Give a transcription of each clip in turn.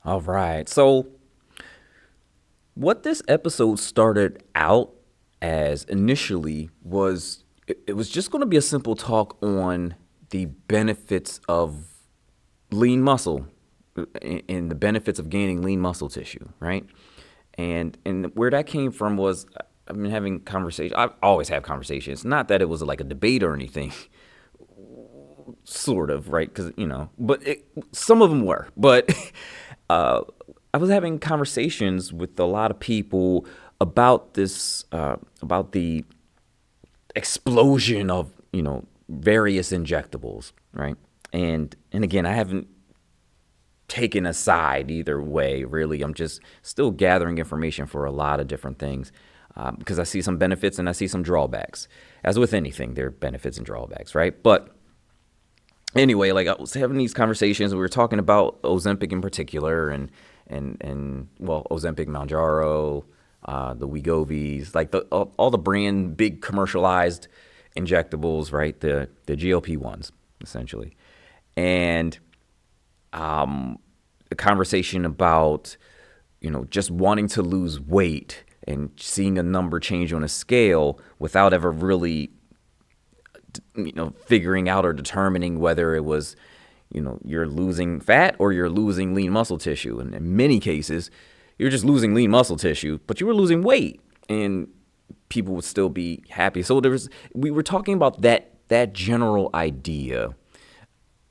All right. So, what this episode started out as initially was it was just going to be a simple talk on the benefits of lean muscle and the benefits of gaining lean muscle tissue, right? And where that came from was I've been having conversations. I always have conversations. Not that it was like a debate or anything, sort of, right? Because but some of them were. But uh, I was having conversations with a lot of people about this, about the explosion of various injectables, right? And again, I haven't taken a side either way. Really, I'm just still gathering information for a lot of different things. Because I see some benefits and I see some drawbacks. As with anything, there are benefits and drawbacks, right? But anyway, like I was having these conversations. We were talking about Ozempic in particular, and well, Ozempic, Mounjaro, the Wegovy's, like all the brand big commercialized injectables, right? The GLP ones essentially, and a conversation about just wanting to lose weight and seeing a number change on a scale without ever really figuring out or determining whether it was, you're losing fat or you're losing lean muscle tissue. And in many cases, you're just losing lean muscle tissue, but you were losing weight and people would still be happy. So we were talking about that general idea.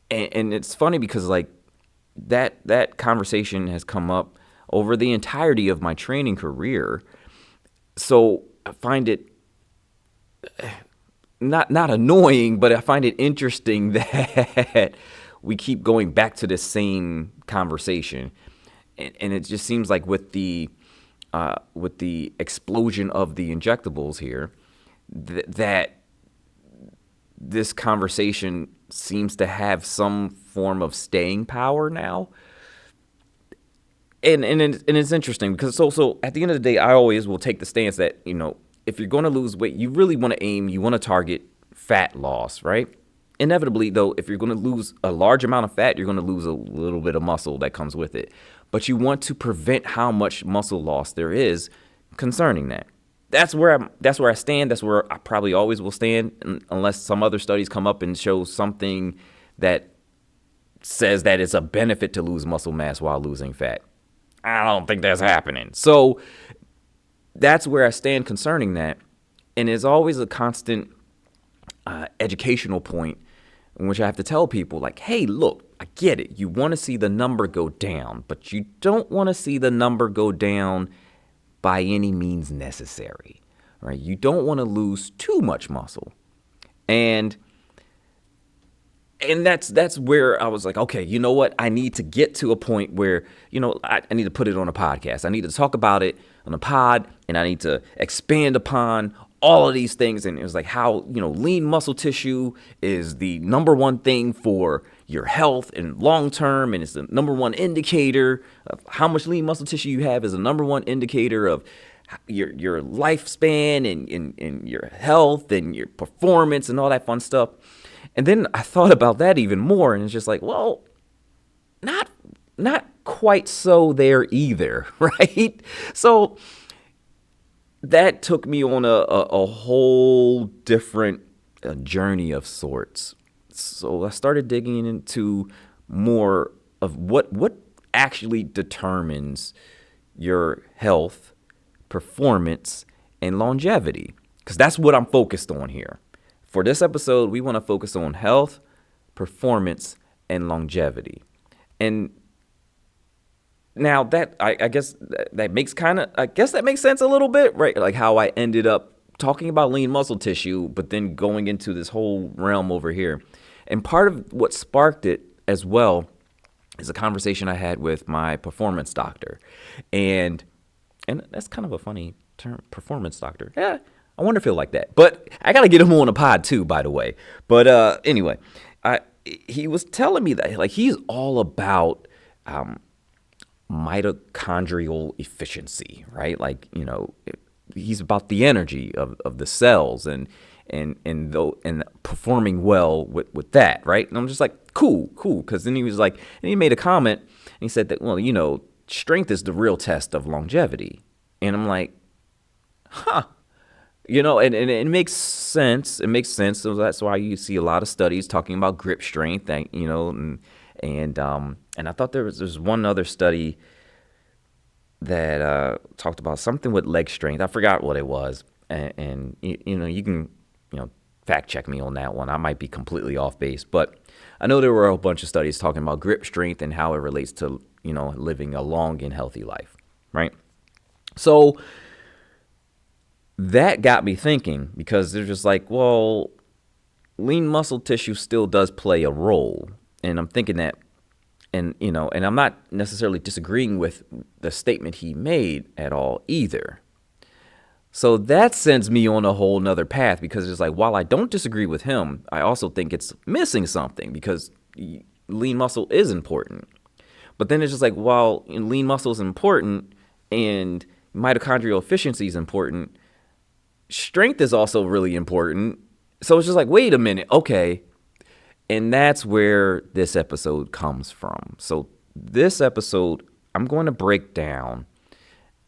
And it's funny because like that conversation has come up over the entirety of my training career. So I find it not annoying, but I find it interesting that we keep going back to this same conversation, and it just seems like with the explosion of the injectables here, that this conversation seems to have some form of staying power now. And it's interesting because so at the end of the day, I always will take the stance that if you're going to lose weight, you really want to you want to target fat loss, right? Inevitably, though, if you're going to lose a large amount of fat, you're going to lose a little bit of muscle that comes with it. But you want to prevent how much muscle loss there is concerning that. That's where I stand. That's where I probably always will stand, unless some other studies come up and show something that says that it's a benefit to lose muscle mass while losing fat. I don't think that's happening. So that's where I stand concerning that. And it's always a constant educational point in which I have to tell people, like, hey, look, I get it. You want to see the number go down, but you don't want to see the number go down by any means necessary, right? You don't want to lose too much muscle. And that's where I was like, okay, you know what? I need to get to a point where, I need to put it on a podcast. I need to talk about it on a pod, and I need to expand upon all of these things. And it was like how, lean muscle tissue is the number one thing for your health and long term. And it's the number one indicator of how much lean muscle tissue you have is the number one indicator of your lifespan and your health and your performance and all that fun stuff. And then I thought about that even more, and it's just like, well, not quite so there either, right? So that took me on a whole different journey of sorts. So I started digging into more of what actually determines your health, performance, and longevity, because that's what I'm focused on here. For this episode, we want to focus on health, performance, and longevity. And now that I guess that makes that makes sense a little bit, right? Like how I ended up talking about lean muscle tissue, but then going into this whole realm over here. And part of what sparked it as well is a conversation I had with my performance doctor. And that's kind of a funny term, performance doctor. Yeah, I wonder if he'll like that. But I got to get him on a pod too, by the way. But anyway, he was telling me that like he's all about mitochondrial efficiency, right? Like, he's about the energy of the cells and performing well with that, right? And I'm just like, cool. Because then he was like, and he made a comment, and he said that, well, strength is the real test of longevity. And I'm like, huh. And it makes sense. It makes sense. So that's why you see a lot of studies talking about grip strength, and I thought there's one other study that talked about something with leg strength. I forgot what it was, and you can fact check me on that one. I might be completely off base, but I know there were a bunch of studies talking about grip strength and how it relates to living a long and healthy life, right? So that got me thinking, because they're just like, well, lean muscle tissue still does play a role. And I'm thinking that, and I'm not necessarily disagreeing with the statement he made at all either. So that sends me on a whole nother path, because it's like, while I don't disagree with him, I also think it's missing something, because lean muscle is important. But then it's just like, while lean muscle is important and mitochondrial efficiency is important, strength is also really important. So it's just like, wait a minute, okay. And that's where this episode comes from. So this episode, I'm going to break down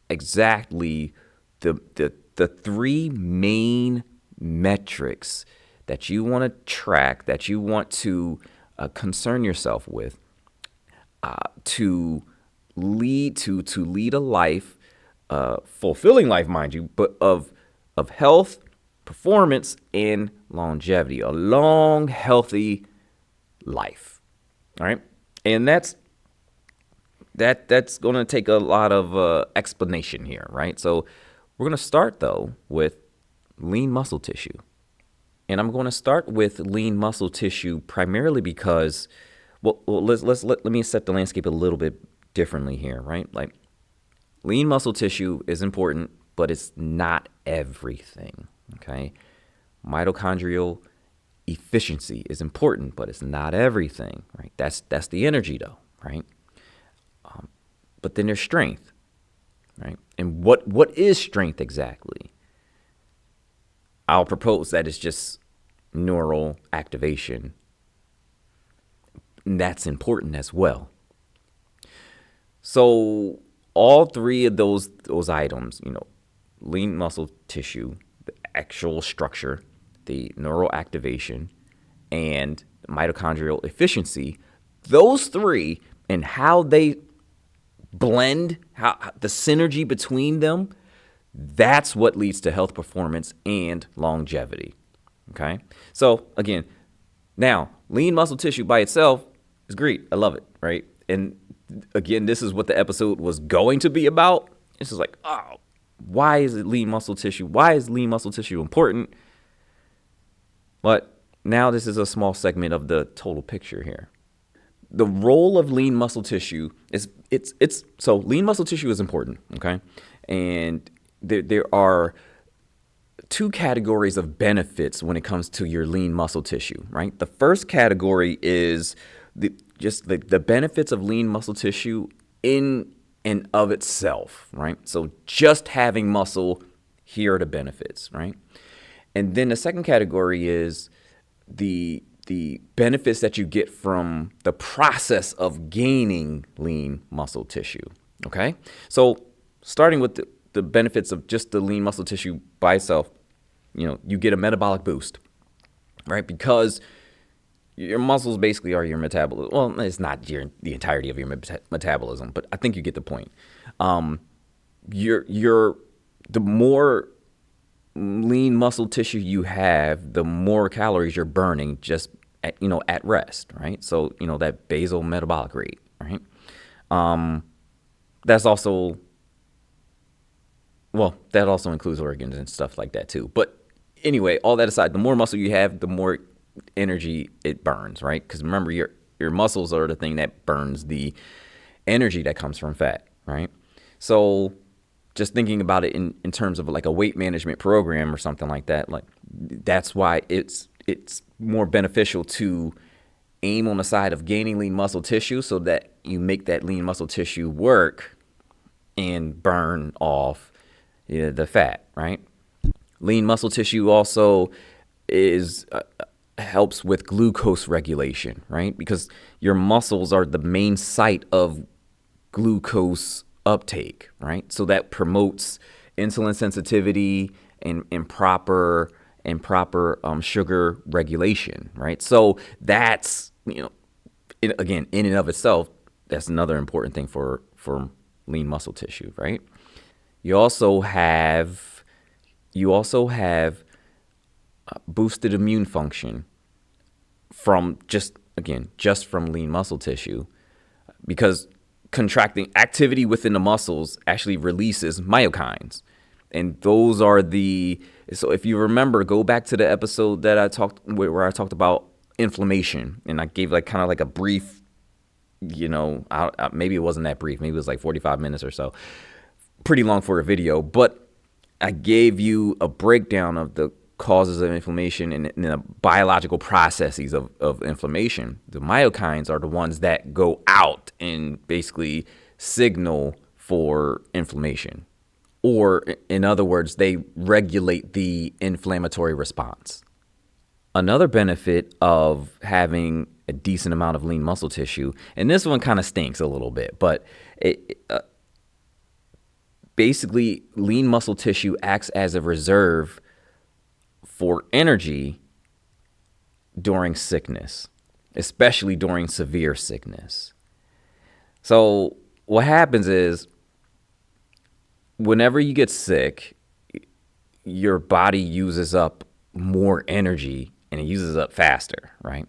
exactly the three main metrics that you want to track, that you want to concern yourself with, to lead a life, fulfilling life, mind you, but of health, performance, and longevity, a long, healthy life. All right. And that's going to take a lot of explanation here, right? So we're going to start, though, with lean muscle tissue. And I'm going to start with lean muscle tissue primarily because, let me set the landscape a little bit differently here, right? Like, lean muscle tissue is important, but it's not everything, okay? Mitochondrial efficiency is important, but it's not everything, right? That's the energy, though, right? But then there's strength, right? And what is strength exactly? I'll propose that it's just neural activation. And that's important as well. So all three of those items, lean muscle tissue, the actual structure, the neural activation, and mitochondrial efficiency, those three and how they blend, how the synergy between them, that's what leads to health, performance, and longevity. Okay? So again, now lean muscle tissue by itself is great. I love it, right? And again, this is what the episode was going to be about. It's just like, oh, why is it lean muscle tissue? Why is lean muscle tissue important? But now this is a small segment of the total picture here. The role of lean muscle tissue is so lean muscle tissue is important, okay? And there are two categories of benefits when it comes to your lean muscle tissue, right? The first category is the benefits of lean muscle tissue in and of itself, right? So just having muscle, here are the benefits, right? And then the second category is the benefits that you get from the process of gaining lean muscle tissue, okay? So starting with the benefits of just the lean muscle tissue by itself, you get a metabolic boost, right? Because your muscles basically are your metabolism. Well, it's not the entirety of your metabolism, but I think you get the point. The more lean muscle tissue you have, the more calories you're burning just at rest, right? So, that basal metabolic rate, right? That also includes organs and stuff like that too. But anyway, all that aside, the more muscle you have, the more energy it burns, right? Because remember, your muscles are the thing that burns the energy that comes from fat, right? So just thinking about it in terms of like a weight management program or something like that, like that's why it's more beneficial to aim on the side of gaining lean muscle tissue so that you make that lean muscle tissue work and burn off the fat, right? Lean muscle tissue also is helps with glucose regulation, right? Because your muscles are the main site of glucose uptake, right? So that promotes insulin sensitivity and proper sugar regulation, right? So that's, again, in and of itself, that's another important thing for lean muscle tissue, right? You also have boosted immune function from just from lean muscle tissue, because contracting activity within the muscles actually releases myokines. And those are so if you remember, go back to the episode that where I talked about inflammation, and I gave kind of a brief, maybe it wasn't that brief, maybe it was 45 minutes or so, pretty long for a video, but I gave you a breakdown of the causes of inflammation and the biological processes of inflammation. The myokines are the ones that go out and basically signal for inflammation. Or in other words, they regulate the inflammatory response. Another benefit of having a decent amount of lean muscle tissue, and this one kind of stinks a little bit, but basically lean muscle tissue acts as a reserve for energy during sickness, especially during severe sickness. So what happens is, whenever you get sick, your body uses up more energy and it uses up faster, right?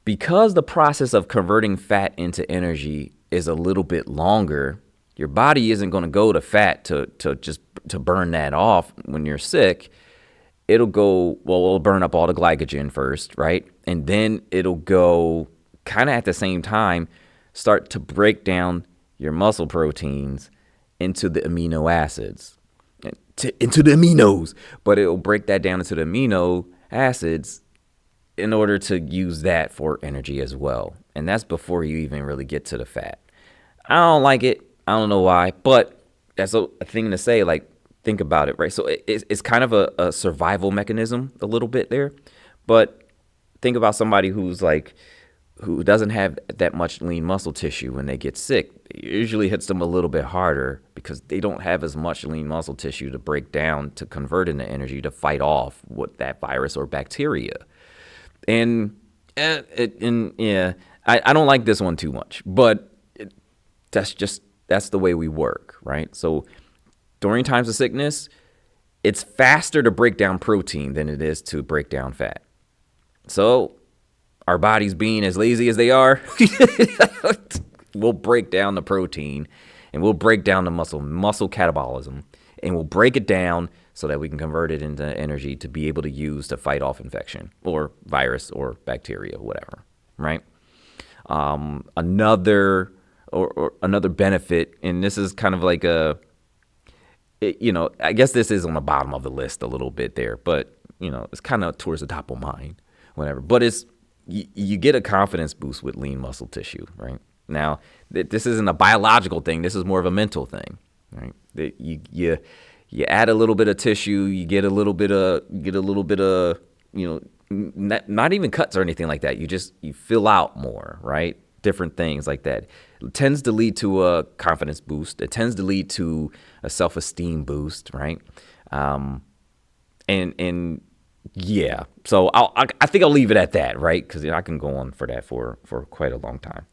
Because the process of converting fat into energy is a little bit longer, your body isn't going to go to fat to burn that off when you're sick. It'll burn up all the glycogen first, right? And then it'll go kind of at the same time, start to break down your muscle proteins into the amino acids, into the aminos. But it'll break that down into the amino acids in order to use that for energy as well. And that's before you even really get to the fat. I don't like it. I don't know why, but that's a thing to say, think about it, right? So it's kind of a survival mechanism a little bit there, but think about somebody who doesn't have that much lean muscle tissue when they get sick. It usually hits them a little bit harder because they don't have as much lean muscle tissue to break down, to convert into energy, to fight off what that virus or bacteria. And I don't like this one too much, but that's the way we work, right? So during times of sickness, it's faster to break down protein than it is to break down fat. So our bodies being as lazy as they are, we'll break down the protein and we'll break down the muscle catabolism, and we'll break it down so that we can convert it into energy to be able to use to fight off infection or virus or bacteria, whatever, right? Another benefit, and this is kind of I guess this is on the bottom of the list a little bit there, but it's kind of towards the top of mine, whatever. But you get a confidence boost with lean muscle tissue, right? Now, this isn't a biological thing. This is more of a mental thing, right? You add a little bit of tissue, you get a little bit of not even cuts or anything like that. You fill out more, right? Different things like that. It tends to lead to a confidence boost. It tends to lead to a self-esteem boost, right? Yeah, so I think I'll leave it at that, right? Because I can go on for that for quite a long time.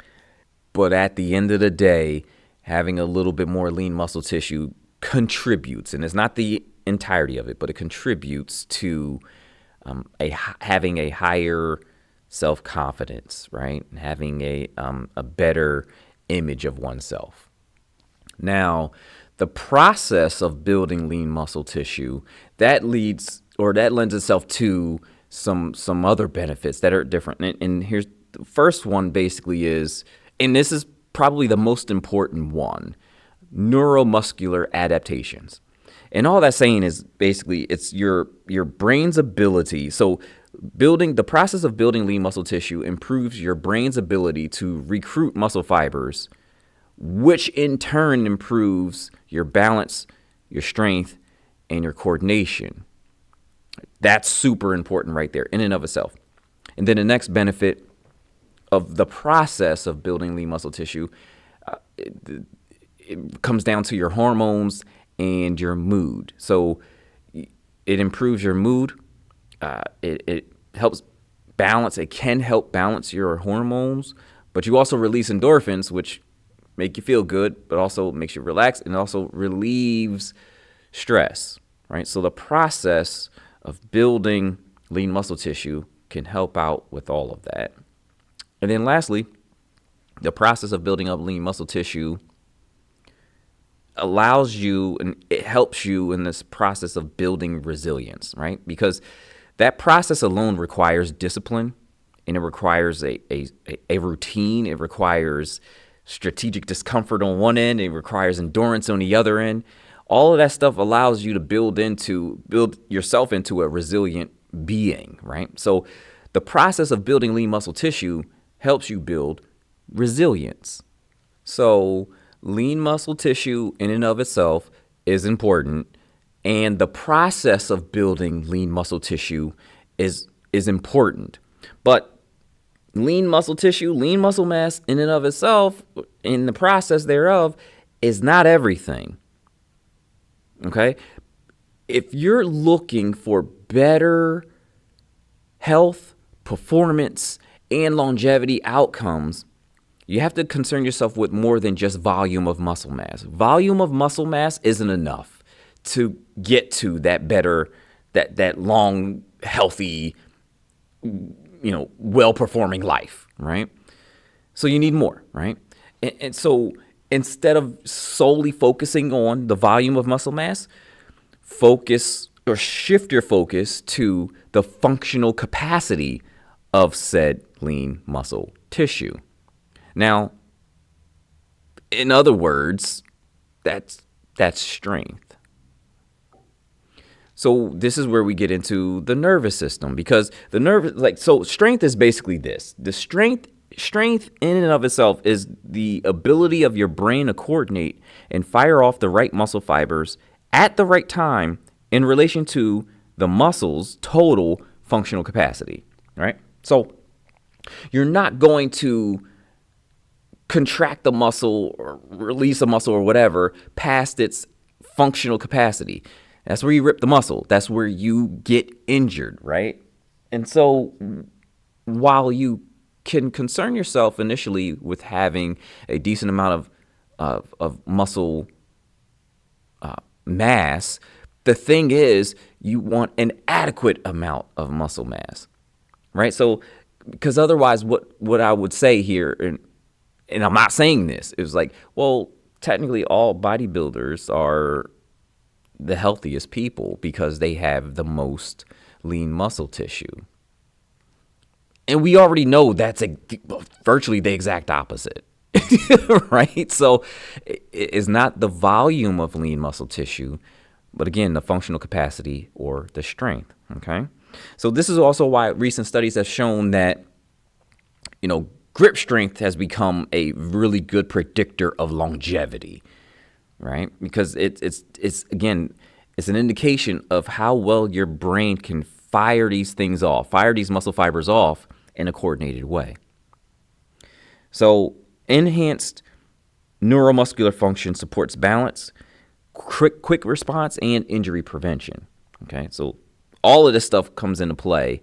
But at the end of the day, having a little bit more lean muscle tissue contributes, and it's not the entirety of it, but it contributes to having a higher self-confidence, right? And having a better image of oneself. Now, the process of building lean muscle tissue, that lends itself to some other benefits that are different. And here's the first one basically is, and this is probably the most important one, neuromuscular adaptations. And all that's saying is basically it's your brain's ability. So the process of building lean muscle tissue improves your brain's ability to recruit muscle fibers, which in turn improves your balance, your strength, and your coordination. That's super important right there in and of itself. And then the next benefit of the process of building lean muscle tissue, it comes down to your hormones and your mood. So it improves your mood. It helps balance. It can help balance your hormones, but you also release endorphins, which make you feel good, but also makes you relax and also relieves stress, right? So the process of building lean muscle tissue can help out with all of that. And then lastly, the process of building up lean muscle tissue allows you and it helps you in this process of building resilience, right? Because that process alone requires discipline, and it requires a routine. It requires strategic discomfort on one end. It requires endurance on the other end. All of that stuff allows you to build yourself into a resilient being, right? So the process of building lean muscle tissue helps you build resilience. So lean muscle tissue in and of itself is important, and the process of building lean muscle tissue is important. But lean muscle tissue, lean muscle mass in and of itself, in the process thereof, is not everything. Okay? If you're looking for better health, performance, and longevity outcomes, you have to concern yourself with more than just volume of muscle mass. Volume of muscle mass isn't enough to get to that better, that long, healthy, well-performing life, right? So you need more, right? And so instead of solely focusing on the volume of muscle mass, focus or shift your focus to the functional capacity of said lean muscle tissue. Now, in other words, that's strength. So this is where we get into the nervous system, because so strength is basically this. The strength in and of itself is the ability of your brain to coordinate and fire off the right muscle fibers at the right time in relation to the muscle's total functional capacity, right? So you're not going to contract the muscle or release a muscle or whatever past its functional capacity. That's where you rip the muscle. That's where you get injured, right? And so while you can concern yourself initially with having a decent amount of muscle mass, the thing is you want an adequate amount of muscle mass, right? So because otherwise what I would say here, and I'm not saying this, it was like, well, technically all bodybuilders are the healthiest people because they have the most lean muscle tissue. And we already know that's virtually the exact opposite, right? So it's not the volume of lean muscle tissue, but again, the functional capacity or the strength, okay? So this is also why recent studies have shown that, grip strength has become a really good predictor of longevity, right? Because it's an indication of how well your brain can fire these muscle fibers off in a coordinated way. So enhanced neuromuscular function supports balance, quick response, and injury prevention. Okay, so all of this stuff comes into play,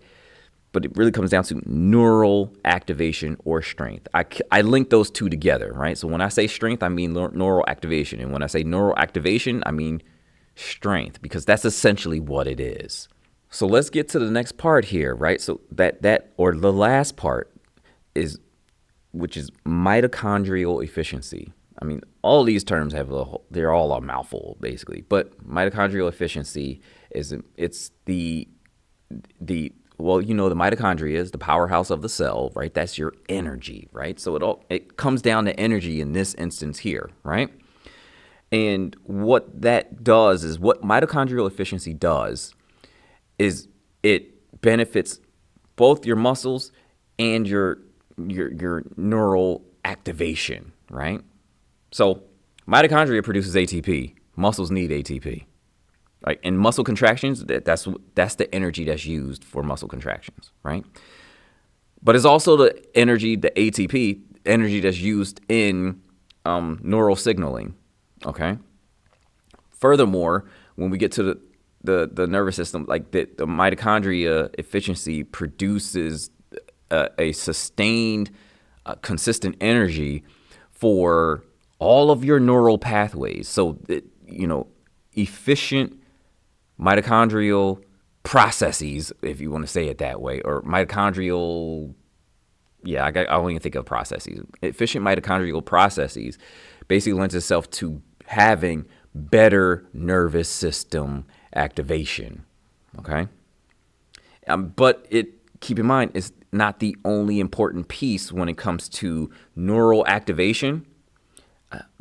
but it really comes down to neural activation or strength. I link those two together, right? So when I say strength, I mean neural activation. And when I say neural activation, I mean strength, because that's essentially what it is. So let's get to the next part here, right? So that or the last part which is mitochondrial efficiency. I mean, all these terms they're all a mouthful basically, but mitochondrial efficiency the mitochondria is the powerhouse of the cell, right? That's your energy, right? So it comes down to energy in this instance here, right? And what that does is what mitochondrial efficiency does is it benefits both your muscles and your neural activation, right? So mitochondria produces ATP. Muscles need ATP. Like in muscle contractions, that's the energy that's used for muscle contractions, right? But it's also the energy, the ATP energy that's used in neural signaling. Okay. Furthermore, when we get to the nervous system, like the mitochondria efficiency produces a sustained, consistent energy for all of your neural pathways. So, efficient mitochondrial processes, if you want to say it that way, or mitochondrial, I don't even think of processes. Efficient mitochondrial processes basically lends itself to having better nervous system activation. Okay. But keep in mind, it's not the only important piece when it comes to neural activation,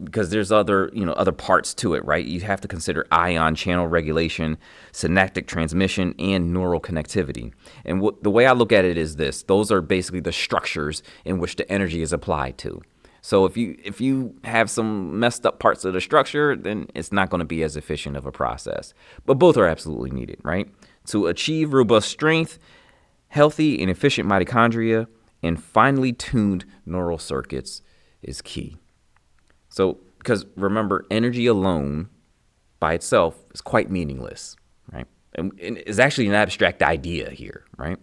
because there's other parts to it, right? You have to consider ion channel regulation, synaptic transmission, and neural connectivity. And the way I look at it is this: those are basically the structures in which the energy is applied to. So if you have some messed up parts of the structure, then it's not going to be as efficient of a process. But both are absolutely needed, right? To achieve robust strength, healthy and efficient mitochondria, and finely tuned neural circuits is key. So, because remember, energy alone by itself is quite meaningless, right? And it's actually an abstract idea here, right?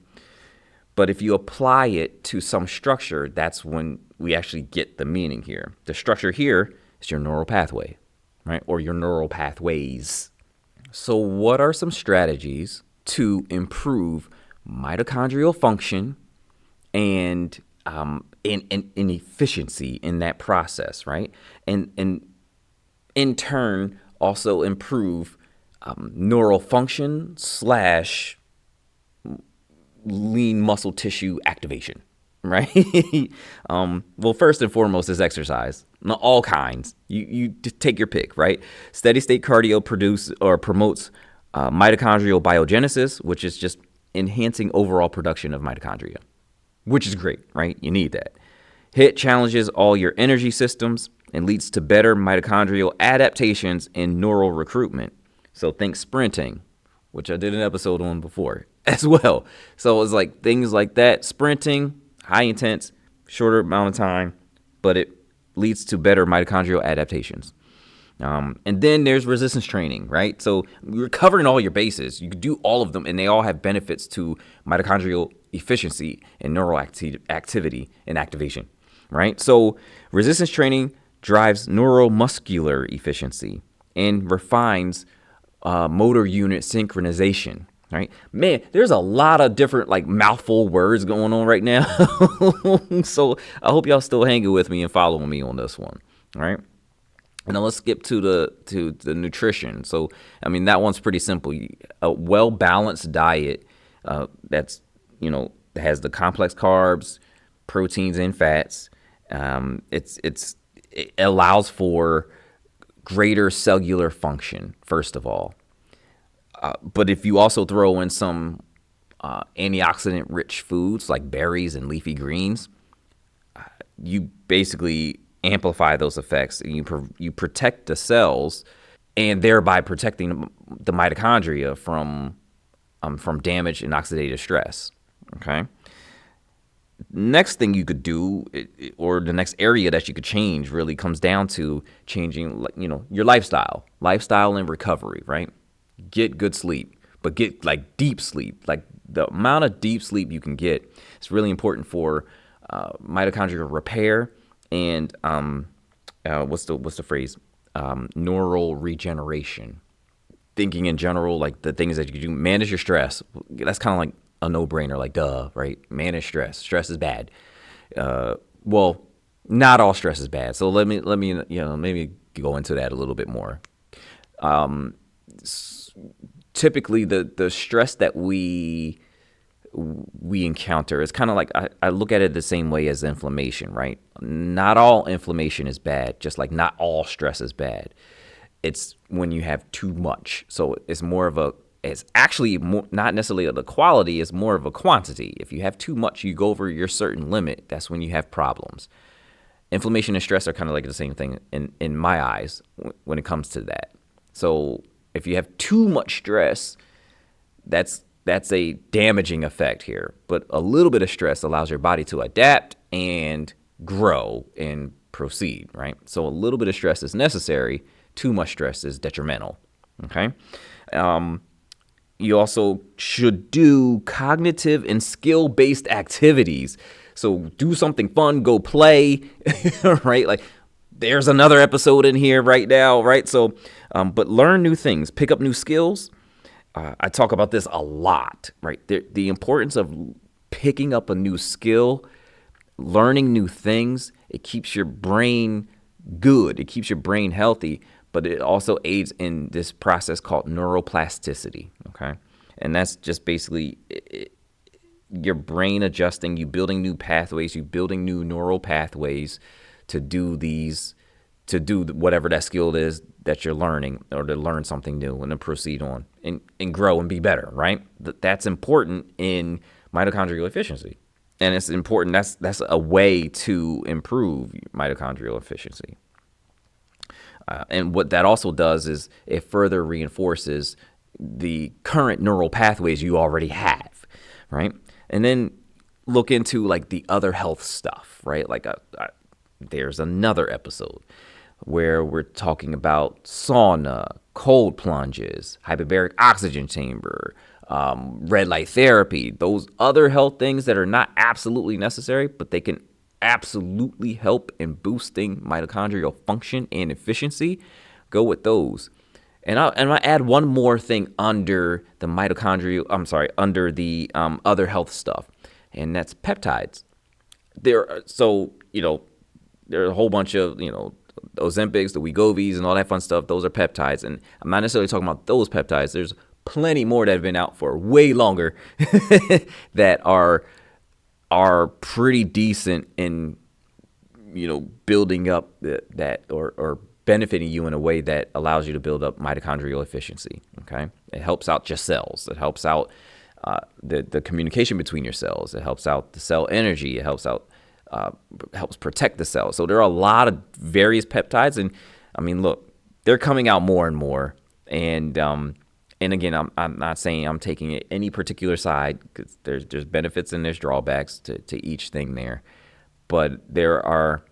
But if you apply it to some structure, that's when we actually get the meaning here. The structure here is your neural pathway, right? Or your neural pathways. So what are some strategies to improve mitochondrial function and in efficiency in that process, right? And in turn, also improve neural function / lean muscle tissue activation, right? Well, first and foremost is exercise, all kinds. You take your pick, right? Steady state cardio promotes mitochondrial biogenesis, which is just enhancing overall production of mitochondria, which is great, right? You need that. HIIT challenges all your energy systems and leads to better mitochondrial adaptations and neural recruitment. So think sprinting, which I did an episode on before as well. So it's like things like that, sprinting, high intense, shorter amount of time, but it leads to better mitochondrial adaptations. And then there's resistance training, right? So we're covering all your bases. You can do all of them, and they all have benefits to mitochondrial efficiency and neural activity and activation, right? So resistance training drives neuromuscular efficiency and refines motor unit synchronization, right? Man, there's a lot of different mouthful words going on right now. So I hope y'all still hanging with me and following me on this one, all right? And now let's skip to the nutrition. So, I mean, that one's pretty simple. A well-balanced diet that's, has the complex carbs, proteins, and fats. It allows for greater cellular function, first of all. But if you also throw in some antioxidant-rich foods like berries and leafy greens, you basically amplify those effects, and you protect the cells, and thereby protecting the mitochondria from damage and oxidative stress. Okay. Next thing you could do, or the next area that you could change, really comes down to changing, your lifestyle and recovery. Right. Get good sleep, but get deep sleep. The amount of deep sleep you can get is really important for mitochondrial repair. And what's the phrase? Neural regeneration. Thinking in general, the things that you do, manage your stress. That's kind of like a no-brainer, duh, right? Manage stress. Stress is bad. Well, not all stress is bad. So let me maybe go into that a little bit more. Typically, the stress that we encounter is kind of I look at it the same way as inflammation, right? Not all inflammation is bad, just like not all stress is bad. It's when you have too much. So it's actually not necessarily the quality, it's more of a quantity. If you have too much, you go over your certain limit, that's when you have problems. Inflammation and stress are kind of the same thing in my eyes when it comes to that. So If you have too much stress, that's a damaging effect here. But a little bit of stress allows your body to adapt and grow and proceed, right? So a little bit of stress is necessary. Too much stress is detrimental, okay? You also should do cognitive and skill-based activities. So do something fun, go play, right? Like there's another episode in here right now, right? So, but learn new things, pick up new skills. I talk about this a lot, right? The importance of picking up a new skill, learning new things. It keeps your brain good. It keeps your brain healthy, but it also aids in this process called neuroplasticity, okay? And that's just basically your brain adjusting, you building new pathways, you building new neural pathways to do whatever that skill is that you're learning, or to learn something new and to proceed on and grow and be better, right? That's important in mitochondrial efficiency. And it's important. That's a way to improve mitochondrial efficiency. And what that also does is it further reinforces the current neural pathways you already have, right? And then look into like the other health stuff, right? Like there's another episode where we're talking about sauna, cold plunges, hyperbaric oxygen chamber, red light therapy, those other health things that are not absolutely necessary, but they can absolutely help in boosting mitochondrial function and efficiency. Go with those. And I add one more thing under the under the other health stuff, and that's peptides. There are a whole bunch of, Ozempics, the Wegovy's, and all that fun stuff. Those are peptides, and I'm not necessarily talking about those peptides. There's plenty more that have been out for way longer that are pretty decent in, building up that or benefiting you in a way that allows you to build up mitochondrial efficiency. Okay, it helps out your cells. It helps out the communication between your cells. It helps out the cell energy. It helps protect the cells. So there are a lot of various peptides, and I mean, look, they're coming out more and more. And again, I'm not saying I'm taking any particular side, because there's benefits and there's drawbacks to each thing there. But there are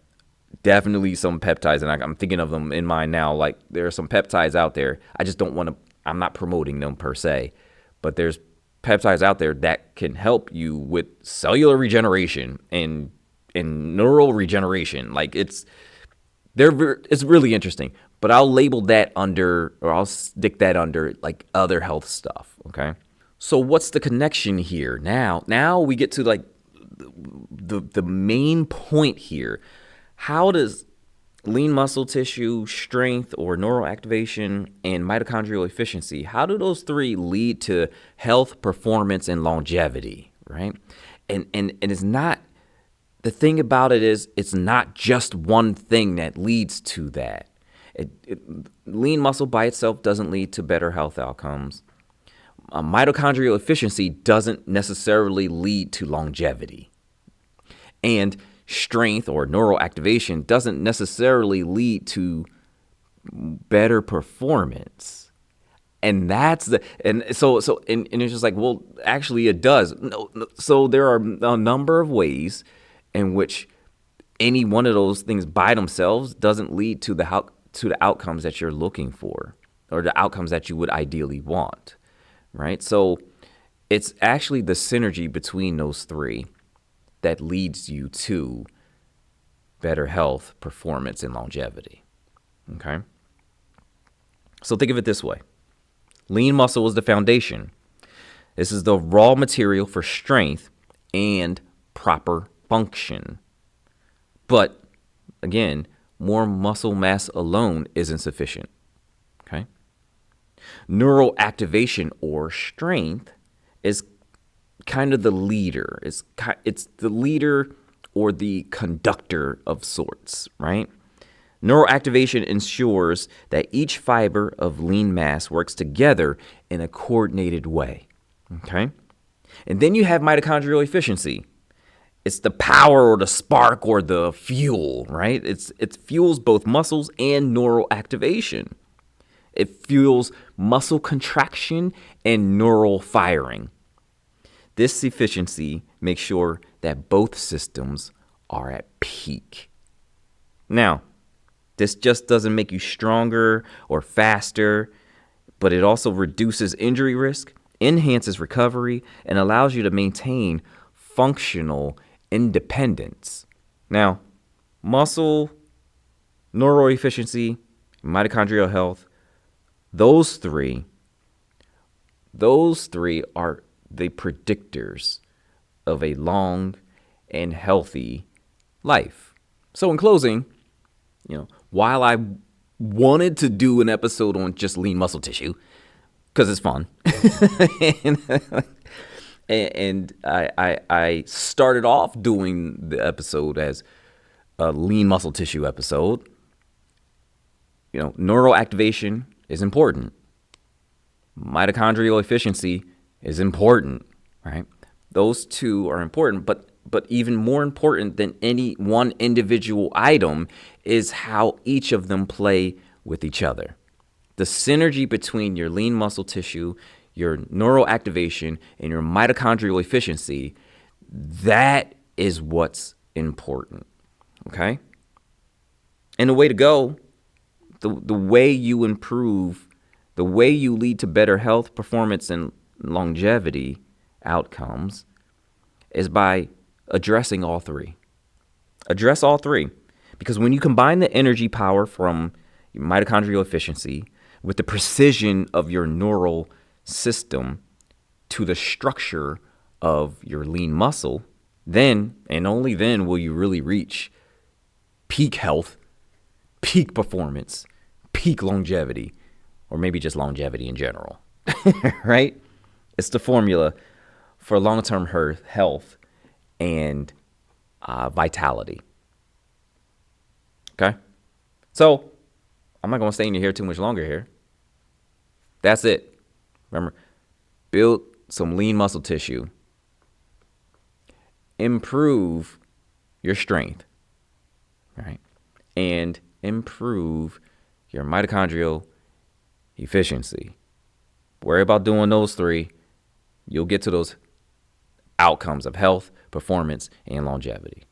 definitely some peptides, and I'm thinking of them in mind now. Like there are some peptides out there. I just don't want to. I'm not promoting them per se, but there's peptides out there that can help you with cellular regeneration and neural regeneration. Like it's really interesting, but I'll label that under, or I'll stick that under like other health stuff. Okay. So what's the connection here? Now we get to like the main point here. How does lean muscle tissue, strength, or neural activation, and mitochondrial efficiency, how do those three lead to health, performance, and longevity, right? And it's not, the thing about it is, it's not just one thing that leads to that. Lean muscle by itself doesn't lead to better health outcomes. Mitochondrial efficiency doesn't necessarily lead to longevity. And strength or neural activation doesn't necessarily lead to better performance. And that's so it's just like, well, actually it does. No, so there are a number of ways in which any one of those things by themselves doesn't lead to the outcomes that you're looking for, or the outcomes that you would ideally want, right? So it's actually the synergy between those three that leads you to better health, performance, and longevity. Okay? So think of it this way. Lean muscle is the foundation. This is the raw material for strength and proper function. But again, more muscle mass alone isn't sufficient. Okay? Neural activation or strength is kind of the leader. It's the leader or the conductor of sorts, right? Neural activation ensures that each fiber of lean mass works together in a coordinated way, okay? And then you have mitochondrial efficiency. It's the power or the spark or the fuel, right? It fuels both muscles and neural activation. It fuels muscle contraction and neural firing. This efficiency makes sure that both systems are at peak. Now, this just doesn't make you stronger or faster, but it also reduces injury risk, enhances recovery, and allows you to maintain functional independence. Now, muscle, neural efficiency, mitochondrial health, those three are the predictors of a long and healthy life. So in closing, while I wanted to do an episode on just lean muscle tissue, because it's fun, and I started off doing the episode as a lean muscle tissue episode. Neural activation is important. Mitochondrial efficiency is important, right? Those two are important, but even more important than any one individual item is how each of them play with each other. The synergy between your lean muscle tissue, your neural activation, and your mitochondrial efficiency, that is what's important, okay? And the way to go, the way you improve, the way you lead to better health, performance, and longevity outcomes is by addressing all three. Address all three. Because when you combine the energy power from your mitochondrial efficiency with the precision of your neural system to the structure of your lean muscle, then and only then will you really reach peak health, peak performance, peak longevity, or maybe just longevity in general, right? It's the formula for long-term health and vitality. Okay? So, I'm not going to stay in your hair too much longer here. That's it. Remember, build some lean muscle tissue. Improve your strength, right? And improve your mitochondrial efficiency. Worry about doing those three. You'll get to those outcomes of health, performance, and longevity.